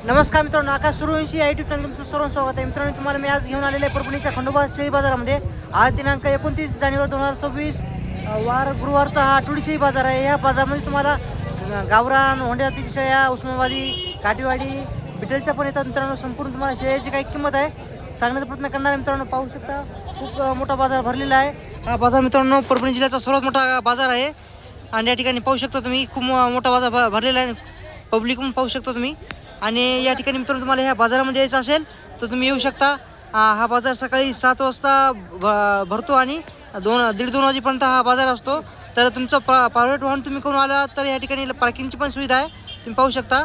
नमस्कार मित्रांनो, आकाश सूर्यवंशी या यूट्यूब चॅनल तुमचं सर्व स्वागत आहे. मित्रांनो, तुम्हाला मी आज घेऊन आलेले आहे परभणीच्या खंडोबा शेळी बाजारामध्ये. आज दिनांक 29 जानेवारी 2026 वार गुरुवारचा हा आठवडी शेळी बाजार आहे. या बाजारामध्ये तुम्हाला गावरान, होंडे जातीच्या शेळ्या, उस्मानाबादी, काठीवाडी, बिटलच्या पण येतात. मित्रांनो, संपूर्ण तुम्हाला शेळ्याची काही किंमत आहे सांगण्याचा प्रयत्न करणार आहे. मित्रांनो, पाहू शकता खूप मोठा बाजार भरलेला आहे. हा बाजार मित्रांनो परभणी जिल्ह्याचा सर्वात मोठा बाजार आहे आणि या ठिकाणी पाहू शकता तुम्ही खूप मोठा बाजार भरलेला आहे. पब्लिक पण पाहू शकता तुम्ही. आणि या ठिकाणी मित्रांनो तुम्हाला ह्या बाजारामध्ये यायचं असेल तर तुम्ही येऊ शकता. हा बाजार सकाळी 7 वाजता भरतो आणि 1:30-2 वाजेपर्यंत हा बाजार असतो. तर तुमचं प्रायव्हेट वाहन तुम्ही करून आला तर या ठिकाणी पार्किंगची पण सुविधा आहे, तुम्ही पाहू शकता.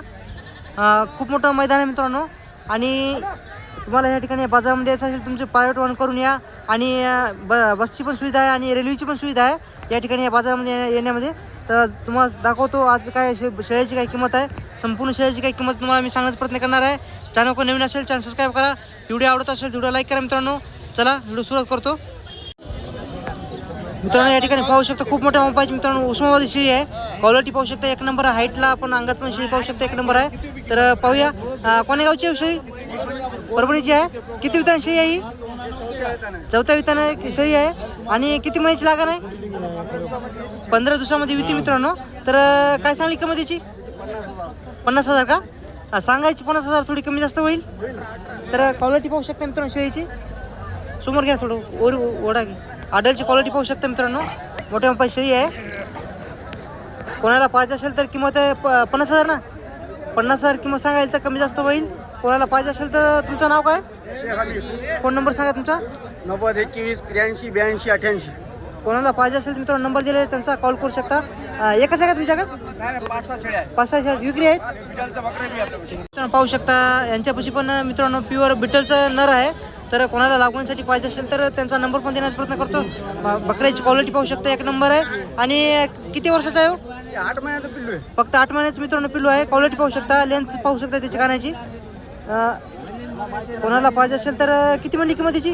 खूप मोठं मैदान आहे मित्रांनो. आणि तुम्हाला या ठिकाणी बाजारामध्ये यायचं असेल तुमचं प्रायव्हेट वाहन करून या. आणि बसची पण सुविधा आहे आणि रेल्वेची पण सुविधा आहे या ठिकाणी या बाजारामध्ये येण्यामध्ये. तर तुम्हाला दाखवतो आज काय शेळ्याची काय किंमत आहे. संपूर्ण शेळ्याची काही किंमत तुम्हाला मी सांगण्याचा प्रयत्न करणार आहे. चॅनल कोण नवीन असेल चॅनल सबस्क्राईब करा. व्हिडिओ आवडत असेल व्हिडिओ लाईक करा. मित्रांनो, चला व्हिडिओ सुरुवात करतो. मित्रांनो, या ठिकाणी पाहू शकता खूप मोठ्या मापाची मित्रांनो उस्मानाबादी शेळी आहे. क्वालिटी पाहू शकता एक नंबर आहे. हाईटला आपण अंगात पण शेळी पाहू शकता एक नंबर आहे. तर पाहूया कोण्या गावची आहे शेळी? परभणीची आहे. किती वितान शेळी आहे ही? चौथ्या वितान शेळी आहे. आणि किती महिन्याची लागण आहे? 15 दिवसामध्ये विती मित्रांनो. तर काय सांगली किंमत याची? 50,000 का? सांगायची 50,000, थोडी कमी जास्त होईल. तर क्वालिटी पाहू शकता मित्रांनो शेळीची. समोर घ्या थोडं ओढा घे. आडलची क्वालिटी पाहू शकता मित्रांनो. मोठ्या मापाची शेळी आहे. कोणाला पाहिजे असेल तर किंमत आहे 50,000 ना. 50,000 किंमत सांगायला तर कमी जास्त होईल. कोणाला पाहिजे असेल तर तुमचं नाव काय? फोन नंबर सांगा तुमचा. 90 21 83 82 88. कोणाला पाहिजे असेल मित्रांनो नंबर दिलेला आहे त्यांचा कॉल करू शकता. एकच आहे का तुमच्याकडे? 5-6 शेळ्या आहेत. 5-6 शेळ्या विक्री आहेत. बिटलचं बकरं बी आहे. मित्रांनो पाहू शकता यांच्यापाशी पण मित्रांनो प्युअर बिटलचं नर आहे. तर कोणाला लागवणीसाठी पाहिजे असेल तर त्यांचा नंबर पण देण्याचा प्रयत्न करतो. बकऱ्याची क्वालिटी पाहू शकता एक नंबर आहे. आणि किती वर्षाचा आहे हो? 8 महिन्याचं पिल्लू आहे. फक्त 8 महिन्याचं मित्रांनो पिल्लू आहे. क्वालिटी पाहू शकता, लेन्थ पाहू शकता त्याची कानाची. कोणाला पाहिजे असेल तर किती म्हणली किंमत याची?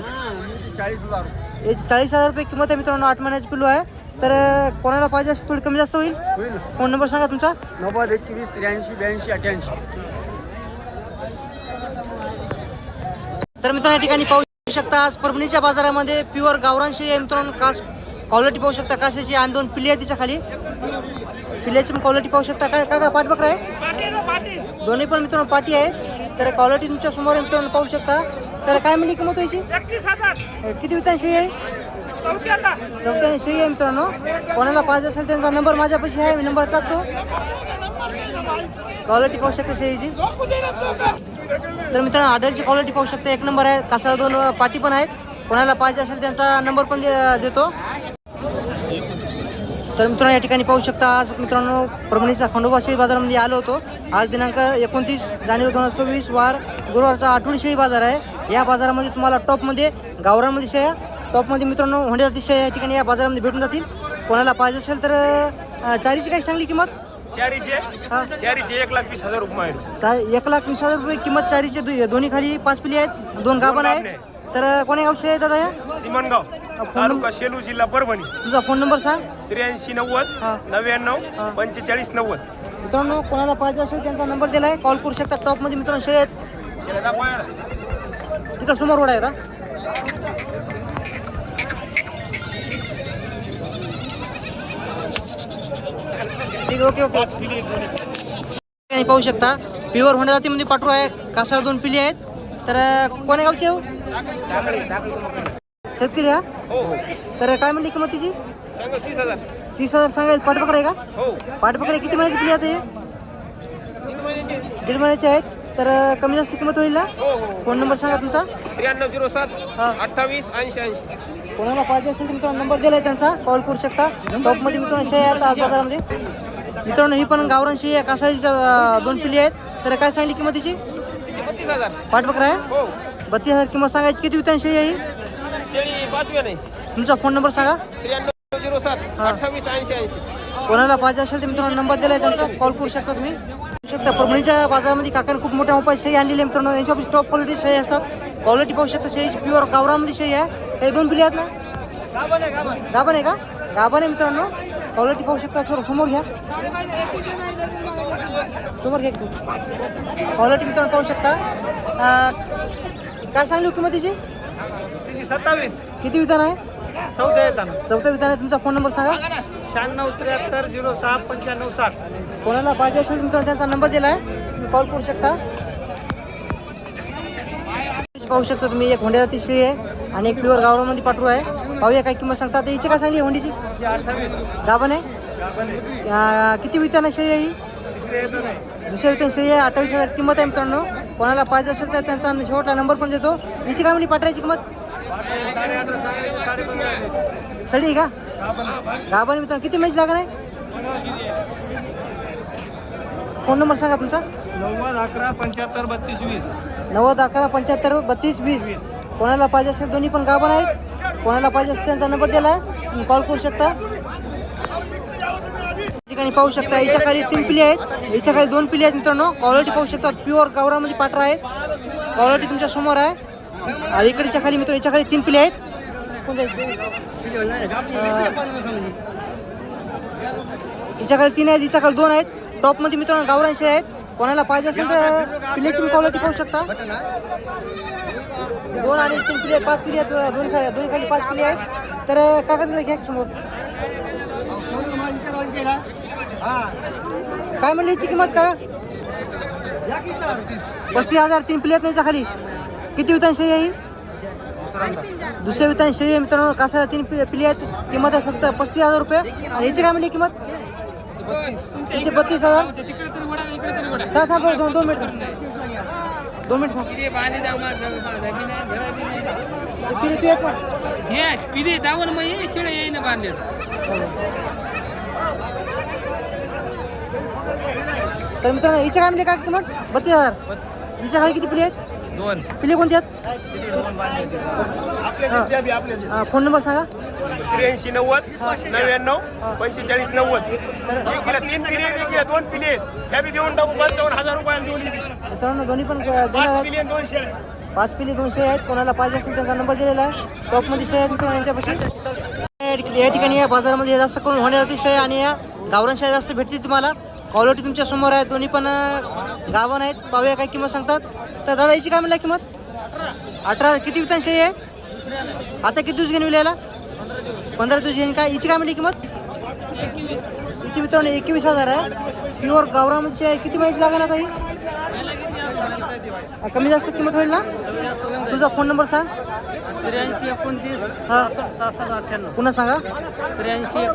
40,000. याची 40,000 रुपये किंमत आहे मित्रांनो. 8 महिन्याचं पिल्लू आहे. तर कोणाला पाहिजे असेल थोडी कमी जास्त होईल. होईल. फोन नंबर सांगा तुमचा. 90 21 83 82 88. तर मित्रांनो या ठिकाणी पाहू शकता आज परभणीच्या बाजारामध्ये प्युअर गावरान शेळी आहे मित्रांनो. क्वालिटी पाहू शकता काशाची. आणि 2 पिल्ले आहेत तिच्या खाली. पिल्ल्याची पण क्वालिटी पाहू शकता. काय का पाठबकरा आहे? दोन्ही पण मित्रांनो पाटी आहे. तर क्वालिटी तुमच्या समोर मित्रांनो पाहू शकता. तर काय म्हणली किंमत व्हायची? 31,000. किती वितान शेळी आहे? चौथ्याने शेळी आहे मित्रांनो. कोणाला पाहिजे असेल त्यांचा नंबर माझ्यापाशी आहे, मी नंबर टाकतो. क्वालिटी पाहू शकता शेळीची. तर मित्रांनो आडलची क्वालिटी पाहू शकता एक नंबर आहे. कासाला 2 पाटी पण आहेत. कोणाला पाहिजे असेल त्यांचा नंबर पण देतो. तर मित्रांनो या ठिकाणी पाहू शकता आज मित्रांनो परभणीचा खंडोबा शेळी बाजारामध्ये आलो होतो. आज दिनांक 29 जानेवारी 2026 वार गुरुवारचा आठवडी शेळी बाजार आहे. या बाजारामध्ये तुम्हाला टॉपमध्ये गावरांमध्ये शेळ्या, टॉपमध्ये मित्रांनो होंडे जाती शेळ्या या ठिकाणी या बाजारामध्ये भेटून जातील. कोणाला पाहिजे असेल तर चारीची काय सांगली किंमत? चारीचे 1,20,000 रुपये आहे. 1,20,000 रुपये किंमत चारीचे. दोन्ही खाली 5 पिली आहेत, 2 गाभण आहेत. तर कोण्या गावचे आहे दादा या? सिमनगाव, तालुका शेलू, जिल्हा परभणी. तुझा फोन नंबर सांग. 83 90 99 45 90. मित्रांनो कोणाला पाहिजे असेल त्यांचा नंबर दिलाय, कॉल करू शकता. टॉपमध्ये मित्रांनो शेळ्या आहेत. तिकडे समोर रोड आहे का? ठीक, ओके. पाहू शकता प्युअर होंडा जातीमध्ये पाठरू आहे. कासाला 2 पिली आहेत. तर कोण्या गावची आहे? शेतकरी हा. तर काय म्हणली किंमत तिची? 30,000 सांगायला. पाठबकरा आहे का? पाठबकरा किती महिन्याची पिली आहे? 1.5 महिन्याची आहेत. तर कमी जास्त किंमत होईल ना? फोन नंबर सांगा तुमचा. 9307 28 80 80. कोणाला पाहिजे असेल तर मित्रांनो नंबर दिलाय त्यांचा, कॉल करू शकता. टॉपमध्ये मित्रांनो शेळ्या आहेत आज बाजारामध्ये. मित्रांनो ही पण गावरान शेळी आहे. कासाळीच्या 2 पिली आहेत. तर काय सांगली किंमत तिची? 32,000. पाठबकरा आहे. हो. 32,000 किंमत सांगायची. किती वितान शेळी आहे ही? शेळी 5व्या नाही. तुमचा फोन नंबर सांगा. 9307 28 80 80. कोणाला पाहिजे असेल तर मित्रांनो नंबर दिलाय त्यांचा, कॉल करू शकता तुम्ही. शकता परभणीच्या बाजारामध्ये काकाने खूप मोठ्या मोबाईल शेळी आणलेली आहे मित्रांनो. यांच्यापाशी टॉप क्वालिटी शेळी असतात. क्वालिटी पाहू शकता शेळीची प्युअर गावरामध्ये शेळी आहे. हे 2 पिली आहेत ना? गाभण आहे का? गाभण आहे मित्रांनो. क्वालिटी पाहू शकता. समोर घ्या, समोर घ्या. क्वालिटी मित्रांनो पाहू शकता. काय सांगली किंमत तिची? 27. किती विधान आहे? चौथ्या येताना चौथं विधान आहे. तुमचा फोन नंबर सांगा. 9673069560. कोणाला पाहिजे असेल मित्रांनो त्यांचा नंबर दिला आहे, तुम्ही कॉल करू शकता. पाहू शकता तुम्ही एक होंड्याला तिसरी आहे आणि एक प्युअर गावरामध्ये पाठरू आहे. पाहूया काय किंमत सांगतात. हिची काय सांगली होंडीची? 28. गाभण आहे. किती विधान आहे शेळी आहे ही? दुसऱ्या विधान शेळी आहे. 28,000 किंमत आहे मित्रांनो. कोणाला पाहिजे असेल तर त्यांचा शेवटला नंबर पण देतो. हिची काय म्हणली पाठरायची किंमत? सडी का? गाभण मित्रांनो. किती मैच लागणार आहे? फोन नंबर सांगा तुमचा. 9011753220. 9011753220. कोणाला पाहिजे असेल दोन्ही पण गाभण आहेत. कोणाला पाहिजे असेल त्यांचा नंबर दिला आहे, तुम्ही कॉल करू शकता. ठिकाणी पाहू शकता हिच्या खाली 3 पिली आहेत, हिच्या खाली 2 पिली आहेत मित्रांनो. क्वालिटी पाहू शकता प्युअर गावरामध्ये पाठरा आहेत. क्वालिटी तुमच्या समोर आहे. आणि इकडच्या खाली मित्रांनो हिच्या खाली 3 पिली आहेत. हिच्या खाली 3 आहेत, हिच्या खाली 2 आहेत. टॉपमध्ये मित्रांनो गावरांशी आहेत. कोणाला पाहिजे असेल तर पिल्याची क्वालिटी पाहू शकता. 2 आणि 3 पिले, 5 पिले आहेत. दोन्ही खाली 5 पिले आहेत. तर कागद घ्या समोर. काय म्हणली हिची किंमत? काय 35,000. 3 पिले आहेत त्याच्या खाली. किती विधान शेळी आहे ही? दुसऱ्या विधान शेळी आहे मित्रांनो. कासाला 3 पिले आहेत. किंमत आहे फक्त 35,000 रुपये. आणि हिची काय म्हणली किंमत? हिची 32,000. थांब 2 मिनिट. 2 मिनिट थांब. पिले तू येत ना. तर मित्रांनो हिच्या काय म्हणले काय किंमत? 32,000. हिच्या खाली किती पिले आहेत? 2 पिले कोणते आहेत? फोन नंबर सांगा. 83 90 99 45 90. एकीला 3 पिले, एकीला 2 पिले. ह्या बी देऊन टाकू 55,000 रुपयाला दोन्ही. मित्रांनो दोन्ही पण देणार 5 आहेत. पिले 2 शेळ्या. 5 पिले 200 आहेत. कोणाला पाहिजे असेल त्यांचा नंबर दिलेला आहे. टॉपमध्ये शेळ्या आहेत मित्रांनो यांच्यापाशी. या ठिकाणी या बाजारामध्ये जास्त करून होण्यासाठी शेळ्या आणि या गावरान शेळ्या जास्त भेटतील तुम्हाला. क्वालिटी तुमच्या समोर आहे. दोन्ही पण गावण आहेत. पाहूया काय किंमत सांगतात. तर दादा हिची काय म्हणला किंमत? 18. किती विधान शेळी आहे? आता किती दिवस घेऊन विलायला? 15 दिवस घेईन. काय हिची काय म्हणली किंमत? हिची मित्रांनो 21,000 आहे. प्युअर गावरामध्ये शेळी आहे. किती महिन्याची लागणार आता ही? कमी जास्त किंमत होईल ना? तुझा फोन नंबर सांग. 83 29 हां 66 98. पुन्हा सांगा. 83 29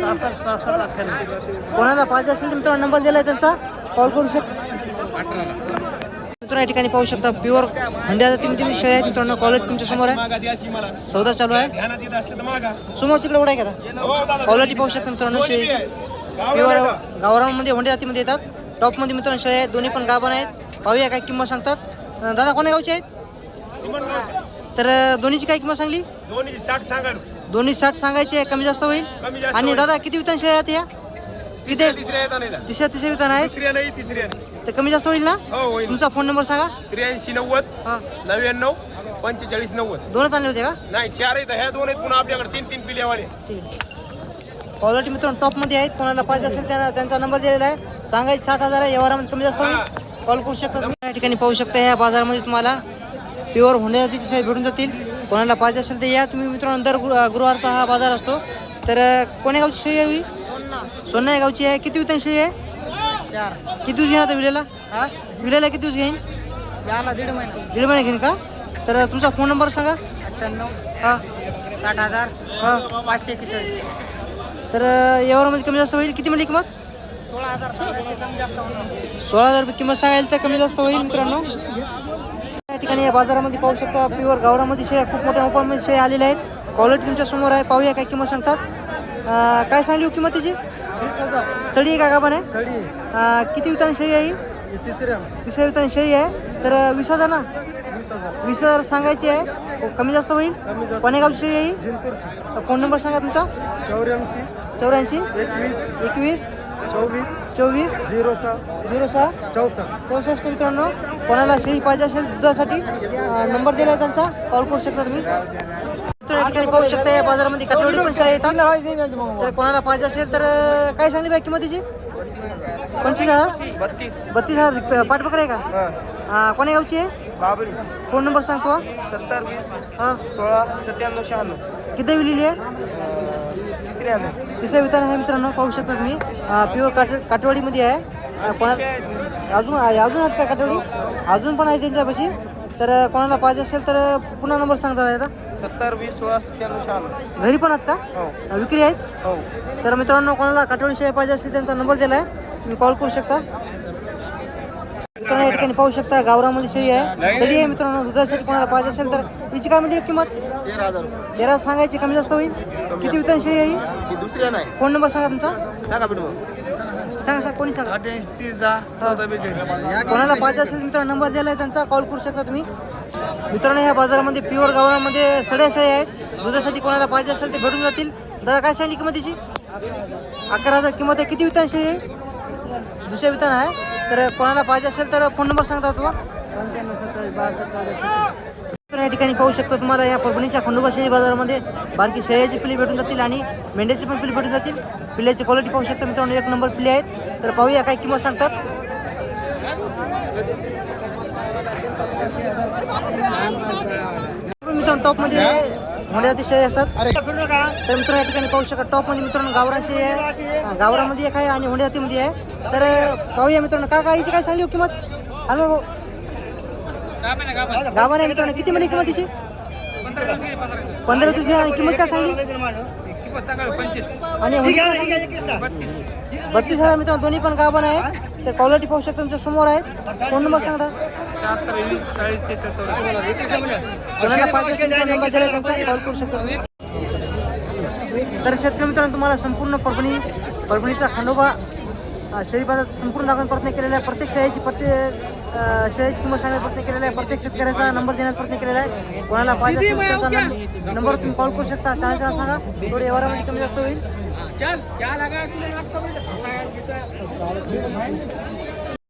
66 66 98. कोणाला पाहिजे असेल तर मित्रांनो नंबर दिला आहे त्यांचा, कॉल करू शकता. मित्रांनो या ठिकाणी पाहू शकता प्युअर हंड्याचा 3 शेळ्या आहेत मित्रांनो. क्वालिटी तुमच्या समोर आहे. मागा द्याची मला. सौदा चालू आहे. ध्यानात येत असलं तर मागा. समोर तिकडे उडाय का? हो दादा. क्वालिटी पाहू शकता मित्रांनो शेळी प्युअर गावरामध्ये होंडे जातीमध्ये येतात. टॉपमध्ये मित्रांनो शेळ्या आहेत. दोन्ही पण गाभण आहेत. पाहूया काय किंमत सांगतात. दादा कोण्या गावचे आहेत? तर दोन्हीची काय किंमत सांगली? दोन्ही 60 सांगा. दोन्ही 60 सांगायचे. कमी जास्त होईल. कमी जास्त आणि होईल. दादा किती विधान शेळ्या आहेत या? तिसऱ्या येता नाही. तिसऱ्या विधान आहेत. दुसऱ्या नाही, तिसऱ्या नाही. तर कमी जास्त होईल ना? हो होईल. तुमचा फोन नंबर सांगा. 83 90 हां 99 45 90. दोनच आणले होते का? नाही 4 आहेत. ह्या 2 आहेत. पुन्हा आपल्याकडे 3 पिल्यावाले. ठीक आहे. क्वालिटी मित्रांनो टॉपमध्ये आहेत. कोणाला पाहिजे असेल त्यांचा नंबर दिलेला आहे. सांगायचे 60,000 आहे. व्यवहारामध्ये कमी जास्त होईल. कॉल करू शकता तुम्ही. या ठिकाणी पाहू शकता ह्या बाजारामध्ये तुम्हाला प्युअर होंडे जातीचे शेळ्या भेटून जातील. कोणाला पाहिजे असेल तर या तुम्ही मित्रांनो. दर गुरुवारचा हा बाजार असतो. तर कोण्या गावची शेळी आहे? सोन्ना या गावची आहे. किती विधान शेळी आहे? 4. किती दिवस घेईन आता विलेला? हां विलेला किती दिवस घेईन? याला 1.5 महिना. 1.5 महिना घेईन का? तर तुमचा फोन नंबर सांगा. 98 हां 60,000 हां 541. तर यावरमध्ये कमी जास्त होईल. किती म्हणली किंमत? 16,000 सांगायचे, कमी जास्त होणार. 16,000 रुपये किंमत सांगायला तर कमी जास्त होईल मित्रांनो. या ठिकाणी या बाजारामध्ये पाहू शकता प्युअर गावरामध्ये शेळ्या खूप मोठ्या ओपनमध्ये शेळ्या आलेल्या आहेत. क्वालिटी तुमच्या समोर आहे. पाहूया काय किंमत सांगतात. काय सांगली किंमत त्याची? 20,000. सडी आहे का गाभण आहे? सडी. किती विधान शेळी आहे ही? तिसऱ्या. तिसऱ्या विधान शेळी आहे. तर 20,000 ना? 20,000. 20,000 सांगायची आहे. कमी जास्त होईल. कोण्या गावची शेळी आहे ही? जिंतूरची. फोन नंबर सांगा तुमचा. 84 84 21 21 24 06 64 मित्रांनो. कोणाला शेळी पाहिजे असेल दुधासाठी नंबर दिला आहे त्यांचा, कॉल करू शकता तुम्ही. तर या ठिकाणी पाहू शकता या बाजारामध्ये काटेवाडी पण शेळ्या येतात. तर कोणाला पाहिजे असेल तर काय सांगली बाई किंमतीची? 25,000 32,000 पाठबकर आहे का? कोण्या गावची आहे? बाबळी. फोन नंबर सांगतो. 70 20 हां 16 97 96. किती लिहिली आहे? तिसऱ्या विधान आहे मित्रांनो, पाहू शकता तुम्ही. प्युअर काटेवाडीमध्ये आहे. कोणा अजून आहेत का काटेवाडी? अजून पण आहे त्यांच्यापाशी. तर कोणाला पाहिजे असेल तर पुन्हा नंबर सांगता आता. 70 20 16 97 96. घरी पण आहेत का? हो विक्री आहेत? हो. तर मित्रांनो कोणाला काटेवाडी शेळ्या पाहिजे असतील त्यांचा नंबर दिला आहे, तुम्ही कॉल करू शकता. मित्रांनो या ठिकाणी पाहू शकता गावरामध्ये शेळी आहे, शेळी आहे मित्रांनो. दुधासाठी कोणाला पाहिजे असेल तर हिची काय म्हणजे किंमत? 13 सांगायची, कमी जास्त होईल. किती विधान शेळी आहे ही? दुसऱ्या नाही फोन नंबर सांगा तुमचा. सांगा पिठू. सांगा कोणी सांगा. 30 10 14 42. कोणाला पाहिजे असेल मित्रांनो नंबर दिला आहे त्यांचा, कॉल करू शकता तुम्ही. मित्रांनो ह्या बाजारामध्ये प्युअर गावरामध्ये सड्या शेळ्या आहेत. दुधासाठी कोणाला पाहिजे असेल ते भेटून जातील. दादा काय सांगली किंमतीची? 11,000 किंमत आहे. किती विधान शेळी आहे? दुसऱ्या विधान आहे. तर कोणाला पाहिजे असेल तर फोन नंबर सांगता तुम्हा. 95 27 62 14 तर या ठिकाणी पाहू शकता तुम्हाला या परभणीच्या खंडोबा शेळी बाजारामध्ये बारकी शेळ्याची पिल्ली भेटून जातील आणि मेंढ्याची पण पिल्ली भेटून जातील. पिल्ल्याची क्वालिटी पाहू शकता मित्रांनो, एक नंबर पिल्ले आहेत. तर पाहूया काय किंमत सांगतात. मित्रांनो टॉपमध्ये मोठ्या शेळी असतात. तर मित्रांनो या ठिकाणी पाहू शकता टॉपमध्ये मित्रांनो गावरान शेळी आहे, गावरामध्ये एक आहे आणि होंड्यातीमध्ये आहे. तर पाहूया मित्रांनो का हिची काय सांगली हो किंमत? हॅलो गावाने आहे मित्रांनो, किती म्हणली किंमत तिची? 15 दिवस आणि किंमत काय सांगली? आणि हुंडी काय सांगली? 32,000 मित्रांनो, दोन्ही पण गावान आहेत. तर क्वालिटी पाहू शकता तुमच्या समोर आहेत. फोन नंबर सांगता. 76 20 40 कोणाला पाहिजे असेल तर नंबर दिला त्यांचा, कॉल करू शकता तुम्ही. तर शेतकरी मित्रांनो तुम्हाला संपूर्ण परभणीचा खंडोबा शेळी बाजार संपूर्ण दाखवण्याचा प्रयत्न केलेला आहे. प्रत्येक शेळीची शेळीची किंमत सांगण्याचा प्रयत्न केलेला आहे. प्रत्येक शेतकऱ्याचा नंबर देण्याचा प्रयत्न केलेला आहे. कोणाला पाहिजे असेल त्यांचा नंबर तुम्ही कॉल करू शकता. चॅनलला सांगा, थोडे व्यवहारामध्ये कमी जास्त होईल.